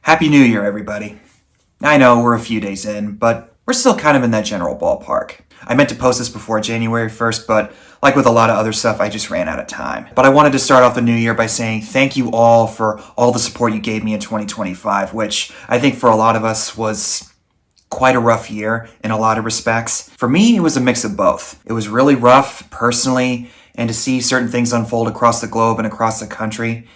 Happy New Year, everybody. I know we're a few days in, but we're still kind of in that general ballpark. I meant to post this before January 1st, but like with a lot of other stuff, I just ran out of time. But I wanted to start off the new year by saying thank you all for all the support you gave me in 2025, which I think for a lot of us was quite a rough year in a lot of respects. For me, it was a mix of both. It was really rough personally, and to see certain things unfold across the globe and across the country,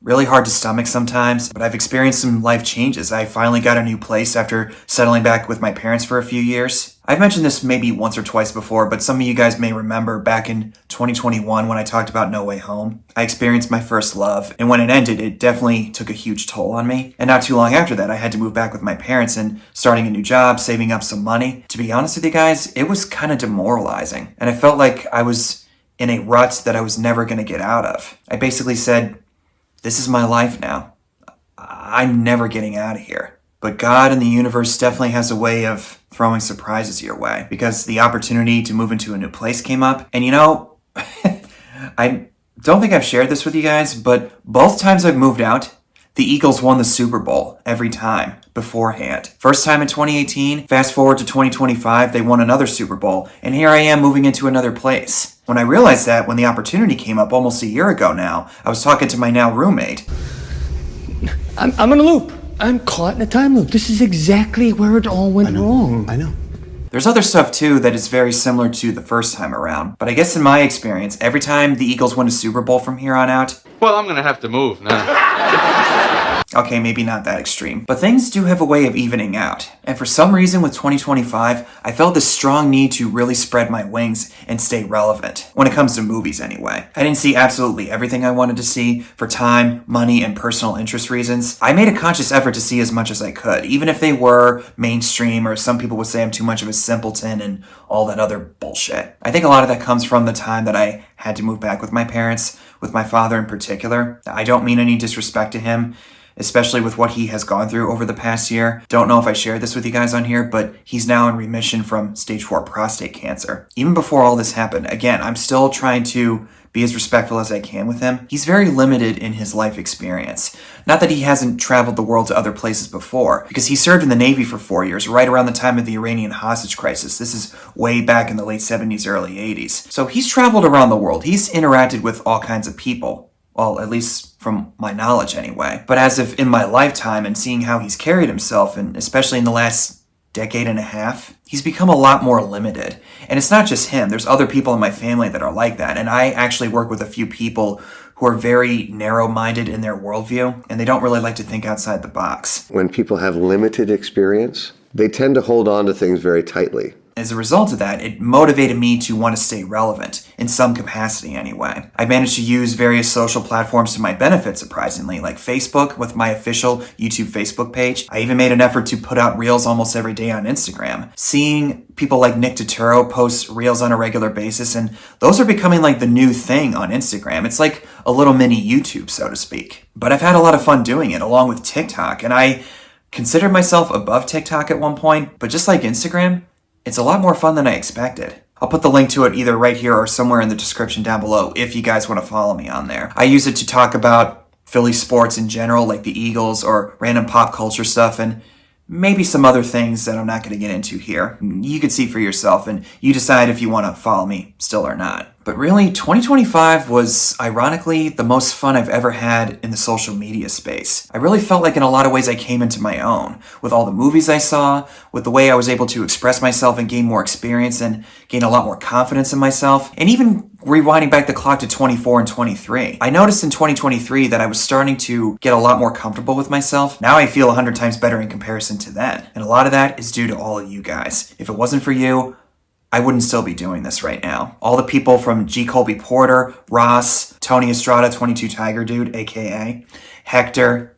really hard to stomach sometimes, but I've experienced some life changes. I finally got a new place after settling back with my parents for a few years. I've mentioned this maybe once or twice before, but some of you guys may remember back in 2021 when I talked about No Way Home. I experienced my first love, and when it ended, it definitely took a huge toll on me. And not too long after that, I had to move back with my parents and starting a new job, saving up some money. To be honest with you guys, it was kind of demoralizing, and I felt like I was in a rut that I was never going to get out of. I basically said, this is my life now. I'm never getting out of here. But God and the universe definitely has a way of throwing surprises your way, because the opportunity to move into a new place came up. And you know, I don't think I've shared this with you guys, but both times I've moved out, the Eagles won the Super Bowl every time beforehand. First time in 2018, fast forward to 2025, they won another Super Bowl. And here I am moving into another place. When I realized that, when the opportunity came up almost a year ago now, I was talking to my now roommate. I'm in a loop. I'm caught in a time loop. This is exactly where it all went wrong. I know. There's other stuff too that is very similar to the first time around. But I guess in my experience, every time the Eagles win a Super Bowl from here on out, well, I'm gonna have to move now. okay, maybe not that extreme, but things do have a way of evening out. And for some reason with 2025, I felt this strong need to really spread my wings and stay relevant. When it comes to movies anyway. I didn't see absolutely everything I wanted to see for time, money, and personal interest reasons. I made a conscious effort to see as much as I could, even if they were mainstream, or some people would say I'm too much of a simpleton and all that other bullshit. I think a lot of that comes from the time that I had to move back with my parents, with my father in particular. I don't mean any disrespect to him, especially with what he has gone through over the past year. Don't know if I shared this with you guys on here, but he's now in remission from stage 4 prostate cancer. Even before all this happened, again, I'm still trying to be as respectful as I can with him. He's very limited in his life experience. Not that he hasn't traveled the world to other places before, because he served in the Navy for 4 years, right around the time of the Iranian hostage crisis. This is way back in the late 70s, early 80s. So he's traveled around the world. He's interacted with all kinds of people. Well, at least from my knowledge anyway. But as if in my lifetime and seeing how he's carried himself, and especially in the last decade and a half, he's become a lot more limited. And it's not just him. There's other people in my family that are like that. And I actually work with a few people who are very narrow-minded in their worldview, and they don't really like to think outside the box. When people have limited experience, they tend to hold on to things very tightly. As a result of that, it motivated me to want to stay relevant, in some capacity anyway. I managed to use various social platforms to my benefit, surprisingly, like Facebook with my official YouTube Facebook page. I even made an effort to put out reels almost every day on Instagram. Seeing people like Nick Turturro post reels on a regular basis, and those are becoming like the new thing on Instagram. It's like a little mini YouTube, so to speak. But I've had a lot of fun doing it, along with TikTok, and I considered myself above TikTok at one point, but just like Instagram, it's a lot more fun than I expected. I'll put the link to it either right here or somewhere in the description down below if you guys want to follow me on there. I use it to talk about Philly sports in general, like the Eagles or random pop culture stuff, and maybe some other things that I'm not going to get into here. You can see for yourself, and you decide if you want to follow me still or not. But really, 2025 was, ironically, the most fun I've ever had in the social media space. I really felt like in a lot of ways I came into my own, with all the movies I saw, with the way I was able to express myself and gain more experience and gain a lot more confidence in myself, and even rewinding back the clock to 24 and 23. I noticed in 2023 that I was starting to get a lot more comfortable with myself. Now I feel 100 times better in comparison to then. And a lot of that is due to all of you guys. If it wasn't for you, I wouldn't still be doing this right now. All the people from G. Colby Porter, Ross, Tony Estrada, 22 Tiger Dude, aka Hector,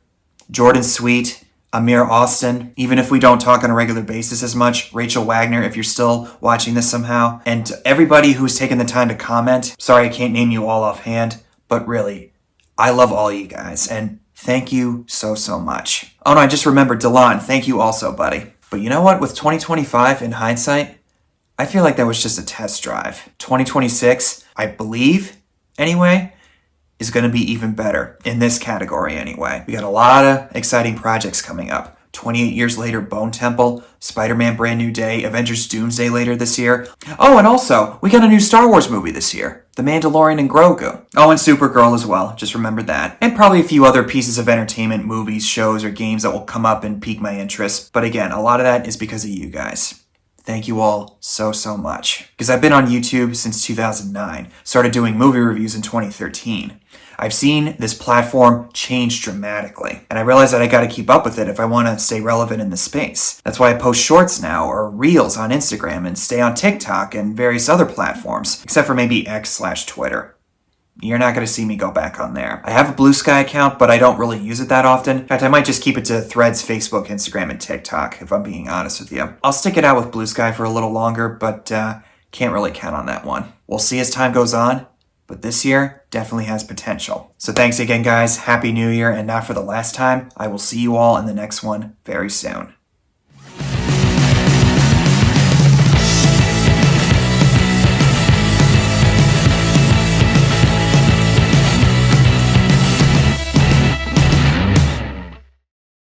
Jordan Sweet, Amir Austin, even if we don't talk on a regular basis as much, Rachel Wagner, if you're still watching this somehow, and everybody who's taken the time to comment. Sorry I can't name you all offhand, but really, I love all you guys, and thank you so, so much. Oh no, I just remembered, Delon, thank you also, buddy. But you know what, with 2025, in hindsight, I feel like that was just a test drive. 2026, I believe, anyway, is going to be even better, in this category anyway. We got a lot of exciting projects coming up. 28 years later, Bone Temple, Spider-Man Brand New Day, Avengers Doomsday later this year. Oh, and also, we got a new Star Wars movie this year. The Mandalorian and Grogu. Oh, and Supergirl as well, just remembered that. And probably a few other pieces of entertainment, movies, shows, or games that will come up and pique my interest. But again, a lot of that is because of you guys. Thank you all so much. Because I've been on YouTube since 2009, started doing movie reviews in 2013. I've seen this platform change dramatically, and I realize that I gotta keep up with it if I wanna stay relevant in the space. That's why I post shorts now, or reels on Instagram, and stay on TikTok and various other platforms, except for maybe X/Twitter. You're not going to see me go back on there. I have a Blue Sky account, but I don't really use it that often. In fact, I might just keep it to Threads, Facebook, Instagram, and TikTok, if I'm being honest with you. I'll stick it out with Blue Sky for a little longer, but can't really count on that one. We'll see as time goes on, but this year definitely has potential. So thanks again, guys. Happy New Year, and not for the last time, I will see you all in the next one very soon.